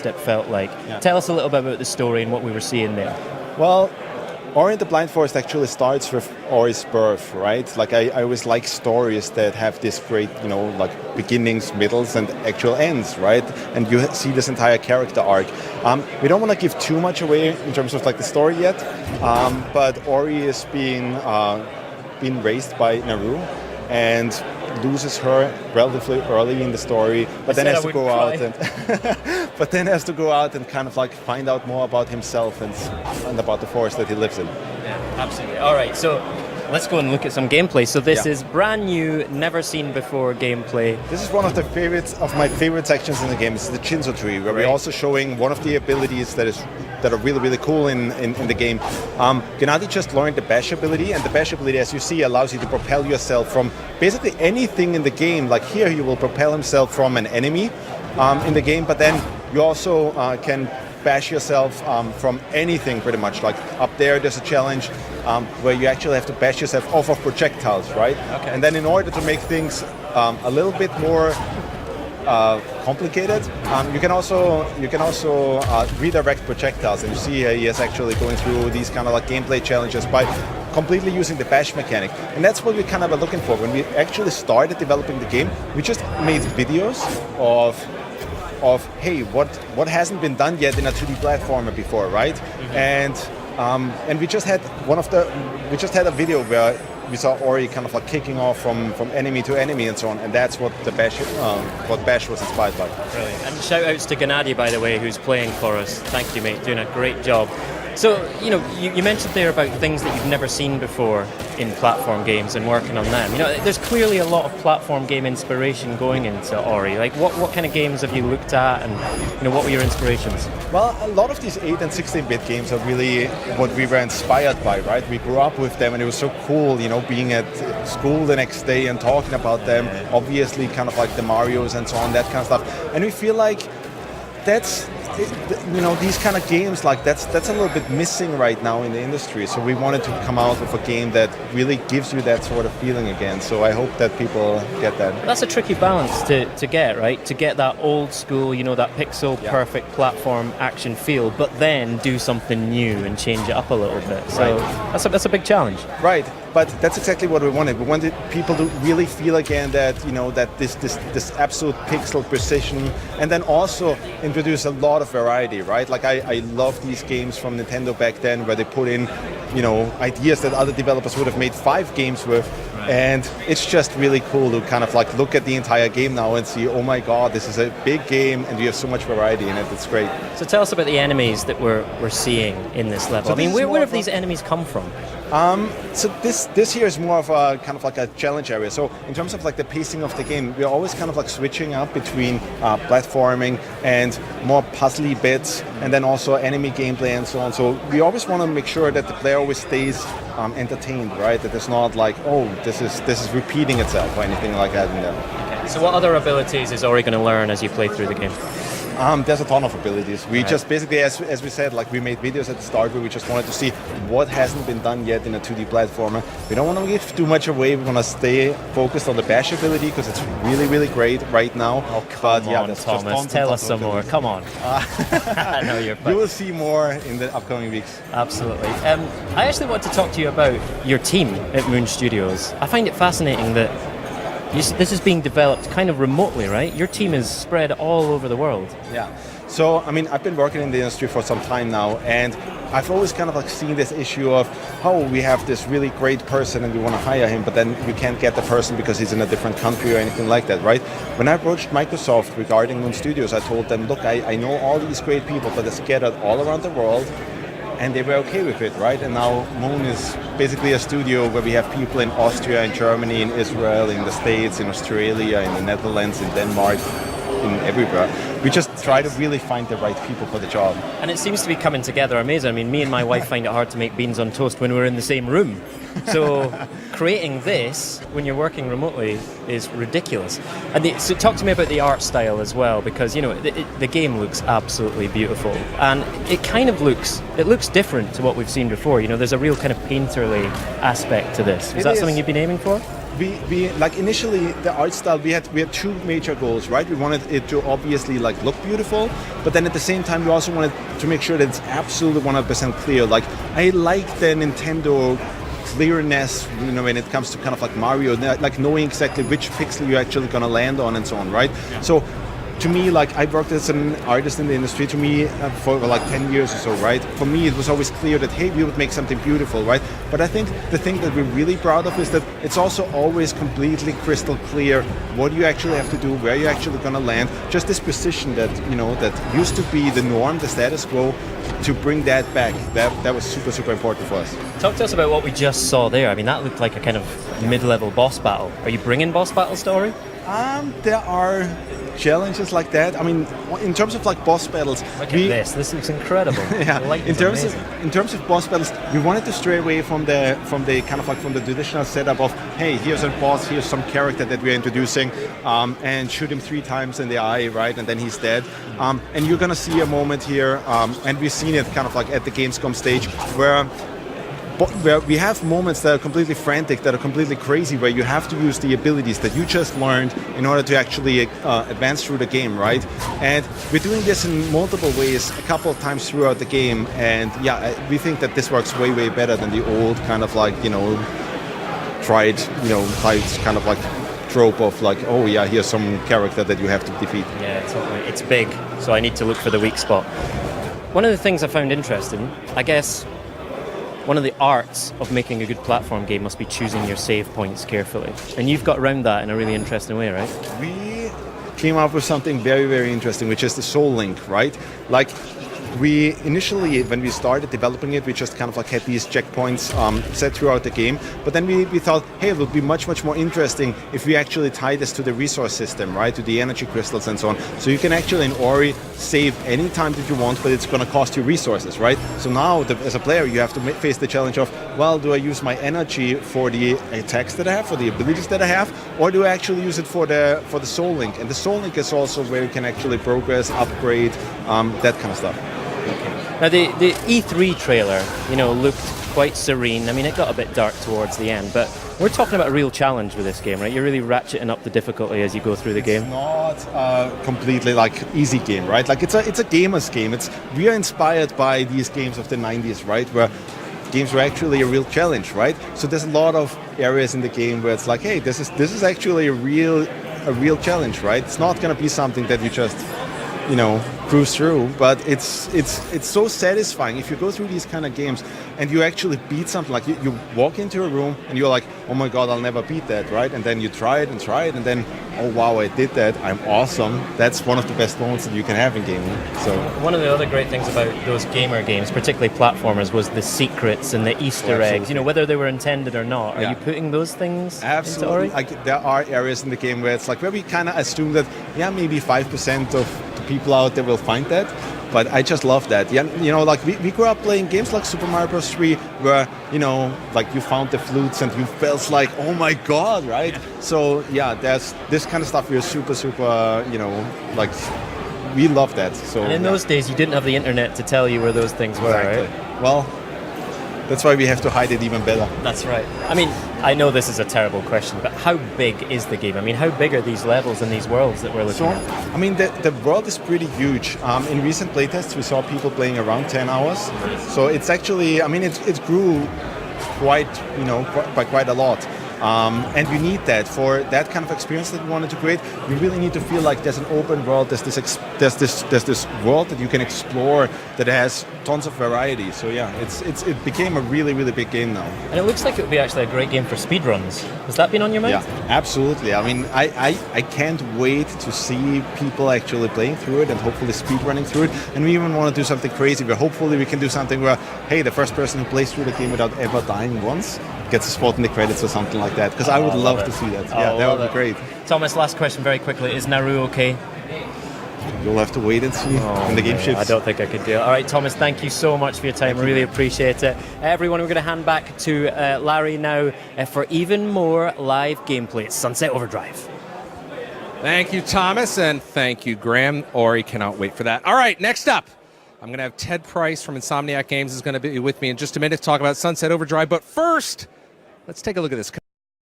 it felt like. Yeah. Tell us a little bit about the story and what we were seeing there. Well, Ori and the Blind Forest actually starts with Ori's birth, right? Like I always like stories that have this great, like beginnings, middles, and actual ends, right? And you see this entire character arc. We don't want to give too much away in terms of like the story yet, but Ori is being raised by Naru and loses her relatively early in the story, but then has to go out and kind of like find out more about himself and about the forest that he lives in. Yeah, absolutely. All right, so let's go and look at some gameplay. So this is brand new, never seen before gameplay. This is one of my favorite sections in the game. It's the Shinzo tree, where we're also showing one of the abilities that are really, really cool in the game. Gennady just learned the bash ability, and the bash ability, as you see, allows you to propel yourself from basically anything in the game. Like here, you will propel himself from an enemy in the game, but then you also can bash yourself from anything pretty much. Like up there's a challenge where you actually have to bash yourself off of projectiles, right? Okay. And then in order to make things a little bit more complicated, you can also redirect projectiles, and you see he is actually going through these kind of like gameplay challenges by completely using the bash mechanic. And that's what we kind of are looking for. When we actually started developing the game, we just made videos of hey, what hasn't been done yet in a 2D platformer before, right? Mm-hmm. And we just had a video where we saw Ori kind of like kicking off from enemy to enemy and so on, and that's what Bash was inspired by. Brilliant. And shout outs to Gennady, by the way, who's playing for us. Thank you, mate, doing a great job. So, you mentioned there about things that you've never seen before in platform games and working on them. There's clearly a lot of platform game inspiration going into Ori. Like, what kind of games have you looked at, and what were your inspirations? Well, a lot of these 8 and 16-bit games are really what we were inspired by, right? We grew up with them, and it was so cool, being at school the next day and talking about them. Obviously, kind of like the Marios and so on, that kind of stuff. And we feel like that's these kind of games, like that's a little bit missing right now in the industry. So we wanted to come out with a game that really gives you that sort of feeling again. So I hope that people get that. That's a tricky balance to get, right? To get that old school, that pixel perfect platform action feel, but then do something new and change it up a little bit. So that's a big challenge. Right. But that's exactly what we wanted. We wanted people to really feel again that that this absolute pixel precision, and then also introduce a lot of variety, right? Like I love these games from Nintendo back then, where they put in ideas that other developers would have made 5 games with, and it's just really cool to kind of like look at the entire game now and see, oh my god, this is a big game, and we have so much variety in it. It's great. So tell us about the enemies that we're seeing in this level. So where have these enemies come from? So this here is more of a kind of like a challenge area. So in terms of like the pacing of the game, we're always kind of like switching up between platforming and more puzzly bits, and then also enemy gameplay and so on. So we always want to make sure that the player always stays entertained, right? That it's not like, oh, this is repeating itself or anything like that in there. Okay. So what other abilities is Ori going to learn as you play through the game? There's a ton of abilities. We just basically, as we said, like we made videos at the start where we just wanted to see what hasn't been done yet in a 2D platformer. We don't want to give too much away. We want to stay focused on the bash ability because it's really, really great right now. Oh, come on, Thomas. Tell us some more. Come on. I know you're fine. You will see more in the upcoming weeks. Absolutely. I actually want to talk to you about your team at Moon Studios. I find it fascinating that this is being developed kind of remotely, right? Your team is spread all over the world. Yeah. So, I've been working in the industry for some time now, and I've always kind of like seen this issue of, oh, we have this really great person and we want to hire him, but then we can't get the person because he's in a different country or anything like that, right? When I approached Microsoft regarding Moon Studios, I told them, look, I know all these great people, but they're scattered all around the world. And they were okay with it, right? And now Moon is basically a studio where we have people in Austria, in Germany, in Israel, in the States, in Australia, in the Netherlands, in Denmark, in everywhere. We just try to really find the right people for the job. And it seems to be coming together amazing. Me and my wife find it hard to make beans on toast when we're in the same room. So creating this when you're working remotely is ridiculous. And so talk to me about the art style as well, because the game looks absolutely beautiful, and it kind of looks different to what we've seen before. There's a real kind of painterly aspect to this. Is that something you've been aiming for? we like initially the art style we had two major goals, right? We wanted it to obviously like look beautiful, but then at the same time we also wanted to make sure that it's absolutely 100% clear. Like I like the Nintendo clearness, you know, when it comes to kind of like Mario, like knowing exactly which pixel you're actually gonna land on and so on, right? Yeah. So to me, like I worked as an artist in the industry, to me for like 10 years or so, right? For me, it was always clear that, hey, we would make something beautiful, right? But I think the thing that we're really proud of is that it's also always completely crystal clear what you actually have to do, where you're actually gonna land. Just this precision that, you know, that used to be the norm, the status quo, to bring that back, that was super, super important for us. Talk to us about what we just saw there. I mean, that looked like a kind of mid-level boss battle. Are you bringing boss battles to Ori? There are challenges like that. I mean, in terms of like boss battles, look at this. This looks incredible. Yeah. In terms of boss battles, we wanted to stray away from the kind of like from the traditional setup of, hey, here's a boss, here's some character that we're introducing, and shoot him 3 times in the eye, right, and then he's dead. And you're gonna see a moment here, and we've seen it kind of like at the Gamescom stage where we have moments that are completely frantic, that are completely crazy, where you have to use the abilities that you just learned in order to actually advance through the game, right? And we're doing this in multiple ways, a couple of times throughout the game, and yeah, we think that this works way, way better than the old kind of like, you know, tried kind of like trope of like, oh yeah, here's some character that you have to defeat. Yeah, totally. It's big, so I need to look for the weak spot. One of the things I found interesting, I guess, one of the arts of making a good platform game must be choosing your save points carefully. And you've got around that in a really interesting way, right? We came up with something very, very interesting, which is the Soul Link, right? Like, we initially, when we started developing it, we just kind of like had these checkpoints set throughout the game. But then we thought, hey, it would be much, much more interesting if we actually tie this to the resource system, right? To the energy crystals and so on. So you can actually, in Ori, save any time that you want, but it's going to cost you resources, right? So now, as a player, you have to face the challenge of, well, do I use my energy for the attacks that I have, for the abilities that I have, or do I actually use it for the Soul Link? And the Soul Link is also where you can actually progress, upgrade, that kind of stuff. Now the E3 trailer, you know, looked quite serene. I mean, it got a bit dark towards the end, but we're talking about a real challenge with this game, right? You're really ratcheting up the difficulty as you go through the game. It's not a completely like easy game, right? Like it's a gamer's game. We are inspired by these games of the 90s, right? Where games were actually a real challenge, right? So there's a lot of areas in the game where it's like, hey, this is actually a real challenge, right? It's not going to be something that you just, you know, cruise through, but it's so satisfying if you go through these kind of games and you actually beat something. Like you walk into a room and you're like, oh my god, I'll never beat that, right? And then you try it and then, oh wow, I did that, I'm awesome. That's one of the best moments that you can have in gaming. So one of the other great things about those gamer games, particularly platformers, was the secrets and the Easter eggs, you know, whether they were intended or not. Are you putting those things absolutely into Ori? Like, there are areas in the game where it's like, where we kind of assume that, yeah, maybe 5% of people out there will find that, but I just love that. Yeah, you know, like we grew up playing games like Super Mario Bros. 3, where, you know, like you found the flutes and you felt like, oh my god, right? Yeah. So yeah, there's this kind of stuff. We're super, you know, like we love that. So and in those days, you didn't have the internet to tell you where those things were, exactly. right? Well, that's why we have to hide it even better. That's right. I mean, I know this is a terrible question, but how big is the game? I mean, how big are these levels and these worlds that we're looking at? I mean, the world is pretty huge. In recent playtests, we saw people playing around 10 hours. So it's actually, I mean, it grew quite, you know, quite a lot. And you need that for that kind of experience that we wanted to create. You really need to feel like there's an open world. There's this world that you can explore that has tons of variety. So yeah, it became a really, really big game now. And it looks like it would be actually a great game for speedruns. Has that been on your mind? Yeah, absolutely. I mean, I can't wait to see people actually playing through it and hopefully speedrunning through it. And we even want to do something crazy where hopefully we can do something where, hey, the first person who plays through the game without ever dying once gets a spot in the credits or something like that, because I would love to see that. Yeah, that would be great. Thomas, last question very quickly. Is Naru okay? You'll have to wait and see when the game ships. I don't think I could do it. All right, Thomas, thank you so much for your time. Really appreciate it. Everyone, we're going to hand back to Larry now for even more live gameplay. It's Sunset Overdrive. Thank you, Thomas, and thank you, Graham. Ori cannot wait for that. All right, next up, I'm going to have Ted Price from Insomniac Games is going to be with me in just a minute to talk about Sunset Overdrive. But first, let's take a look at this.